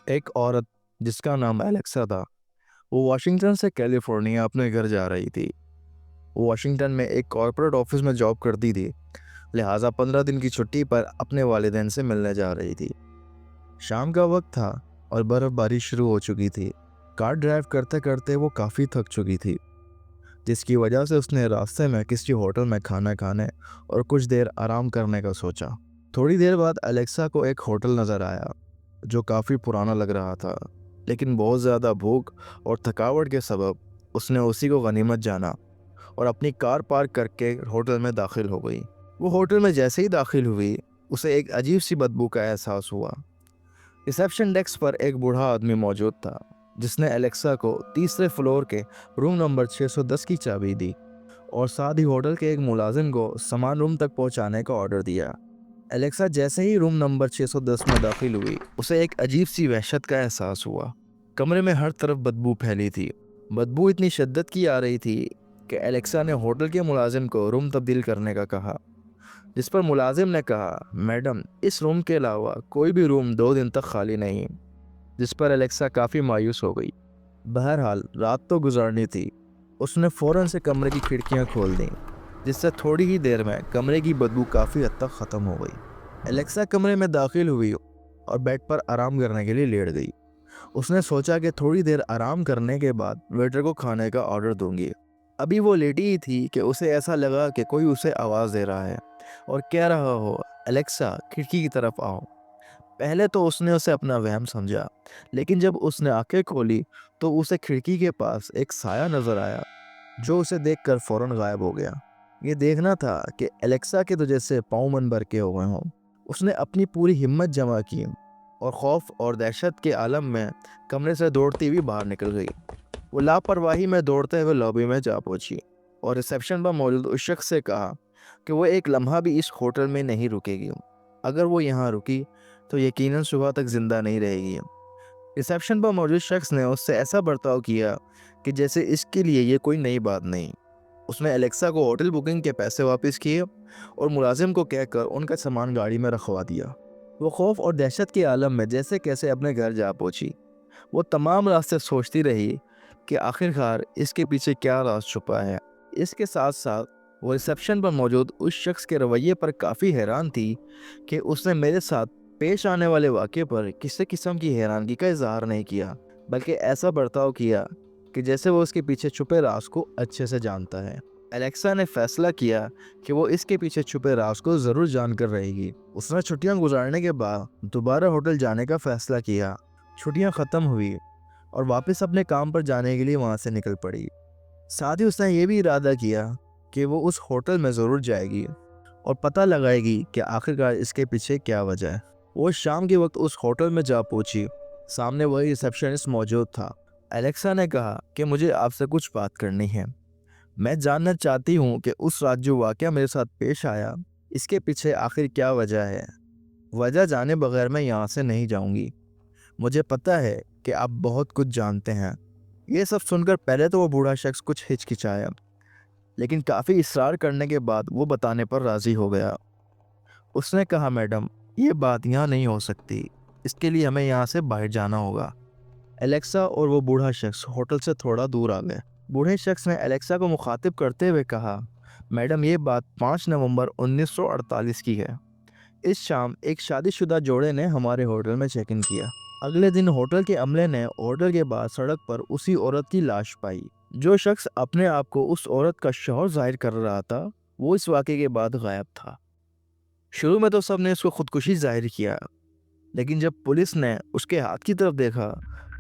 एक औरत जिसका नाम एलेक्सा था, वो वाशिंगटन से कैलिफोर्निया अपने घर जा रही थी। वो वाशिंगटन में एक कॉर्पोरेट ऑफिस में जॉब करती थी, लिहाजा 15 दिन की छुट्टी पर अपने वालिदैन से मिलने जा रही थी। शाम का वक्त था और बर्फबारी शुरू हो चुकी थी। कार ड्राइव करते करते वो काफ़ी थक चुकी थी, जिसकी वजह से उसने रास्ते में किसी होटल में खाना खाने और कुछ देर आराम करने का सोचा। थोड़ी देर बाद अलेक्सा को एक होटल नज़र आया जो काफ़ी पुराना लग रहा था, लेकिन बहुत ज़्यादा भूख और थकावट के सबब उसने उसी को गनीमत जाना और अपनी कार पार्क करके होटल में दाखिल हो गई। वो होटल में जैसे ही दाखिल हुई, उसे एक अजीब सी बदबू का एहसास हुआ। रिसेप्शन डेस्क पर एक बूढ़ा आदमी मौजूद था, जिसने एलेक्सा को तीसरे फ्लोर के रूम नंबर 610 की चाबी दी और साथ ही होटल के एक मुलाजिम को समान रूम तक पहुंचाने का ऑर्डर दिया। एलेक्सा जैसे ही रूम नंबर 610 में दाखिल हुई, उसे एक अजीब सी वहशत का एहसास हुआ। कमरे में हर तरफ बदबू फैली थी। बदबू इतनी शिद्दत की आ रही थी कि एलेक्सा ने होटल के मुलाजिम को रूम तब्दील करने का कहा, जिस पर मुलाजिम ने कहा, मैडम, इस रूम के अलावा कोई भी रूम 2 दिन तक खाली नहीं। जिस पर एलेक्सा काफ़ी मायूस हो गई। बहरहाल रात तो गुजारनी थी। उसने फ़ौरन से कमरे की खिड़कियां खोल दी, जिससे थोड़ी ही देर में कमरे की बदबू काफ़ी हद तक ख़त्म हो गई। एलेक्सा कमरे में दाखिल हुई और बेड पर आराम करने के लिए लेट गई। उसने सोचा कि थोड़ी देर आराम करने के बाद वेटर को खाने का ऑर्डर दूंगी। अभी वो लेटी ही थी कि उसे ऐसा लगा कि कोई उसे आवाज़ दे रहा है और कह रहा हो, एलेक्सा, खिड़की की तरफ आओ। पहले तो उसने उसे अपना वहम समझा, लेकिन जब उसने आंखें खोली तो उसे खिड़की के पास एक साया नजर आया, जो उसे देखकर फौरन गायब हो गया। ये देखना था कि एलेक्सा के तो जैसे पाँव मन भर के हो गए हों। उसने अपनी पूरी हिम्मत जमा की और खौफ और दहशत के आलम में कमरे से दौड़ती हुई बाहर निकल गई। वो लापरवाही में दौड़ते हुए लॉबी में जा पहुंची और रिसेप्शन पर मौजूद उस शख्स से कहा कि वो एक लम्हा भी इस होटल में नहीं रुकेगी। अगर वो यहाँ रुकी तो यकीनन सुबह तक जिंदा नहीं रहेगी। रिसेप्शन पर मौजूद शख्स ने उससे ऐसा बर्ताव किया कि जैसे इसके लिए ये कोई नई बात नहीं। उसने एलेक्सा को होटल बुकिंग के पैसे वापस किए और मुलाजिम को कहकर उनका सामान गाड़ी में रखवा दिया। वो खौफ और दहशत के आलम में जैसे कैसे अपने घर जा पहुंची। वो तमाम रास्ते सोचती रही कि आखिरकार इसके पीछे क्या राज छुपा है। इसके साथ साथ वो रिसेप्शन पर मौजूद उस शख्स के रवैये पर काफ़ी हैरान थी कि उसने मेरे साथ पेश आने वाले वाक़े पर किसी किस्म की हैरानगी का इजहार नहीं किया, बल्कि ऐसा बर्ताव किया कि जैसे वो उसके पीछे छुपे राज को अच्छे से जानता है। एलेक्सा ने फैसला किया कि वो इसके पीछे छुपे राज को ज़रूर जानकर रहेगी। उसने छुट्टियां गुजारने के बाद दोबारा होटल जाने का फैसला किया। छुट्टियां ख़त्म हुई और वापस अपने काम पर जाने के लिए वहाँ से निकल पड़ी। साथ ही उसने ये भी इरादा किया कि वो उस होटल में ज़रूर जाएगी और पता लगाएगी कि आखिरकार इसके पीछे क्या वजह है। वो शाम के वक्त उस होटल में जा पहुंची। सामने वही रिसेप्शनिस्ट मौजूद था। एलेक्सा ने कहा कि मुझे आपसे कुछ बात करनी है। मैं जानना चाहती हूँ कि उस रात जो वाक़या मेरे साथ पेश आया, इसके पीछे आखिर क्या वजह है। वजह जाने बगैर मैं यहाँ से नहीं जाऊँगी। मुझे पता है कि आप बहुत कुछ जानते हैं। ये सब सुनकर पहले तो वो बूढ़ा शख्स कुछ हिचकिचाया, लेकिन काफ़ी इसरार करने के बाद वो बताने पर राज़ी हो गया। उसने कहा, मैडम, ये बात यहाँ नहीं हो सकती। इसके लिए हमें यहाँ से बाहर जाना होगा। एलेक्सा और वो बूढ़ा शख्स होटल से थोड़ा दूर आ गए। बूढ़े शख्स ने एलेक्सा को मुखातिब करते हुए कहा, मैडम, ये बात 5 नवंबर 1948 की है। इस शाम एक शादीशुदा जोड़े ने हमारे होटल में चेक इन किया। अगले दिन होटल के अमले ने होटल के बाहर सड़क पर उसी औरत की लाश पाई। जो शख्स अपने आप को उस औरत का शौहर जाहिर कर रहा था, वो इस वाक़े के बाद गायब था। शुरू में तो सबने उसको खुदकुशी जाहिर किया, लेकिन जब पुलिस ने उसके हाथ की तरफ देखा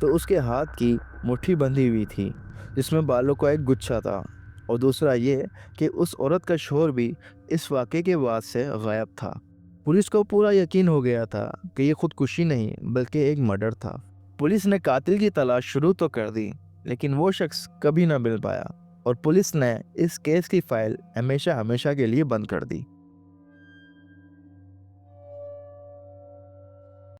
तो उसके हाथ की मुट्ठी बंधी हुई थी, जिसमें बालों का एक गुच्छा था। और दूसरा ये कि उस औरत का शौहर भी इस वाक़े के बाद से गायब था। पुलिस को पूरा यकीन हो गया था कि ये खुदकुशी नहीं बल्कि एक मर्डर था। पुलिस ने कातिल की तलाश शुरू तो कर दी, लेकिन वो शख्स कभी ना मिल पाया और पुलिस ने इस केस की फाइल हमेशा हमेशा के लिए बंद कर दी।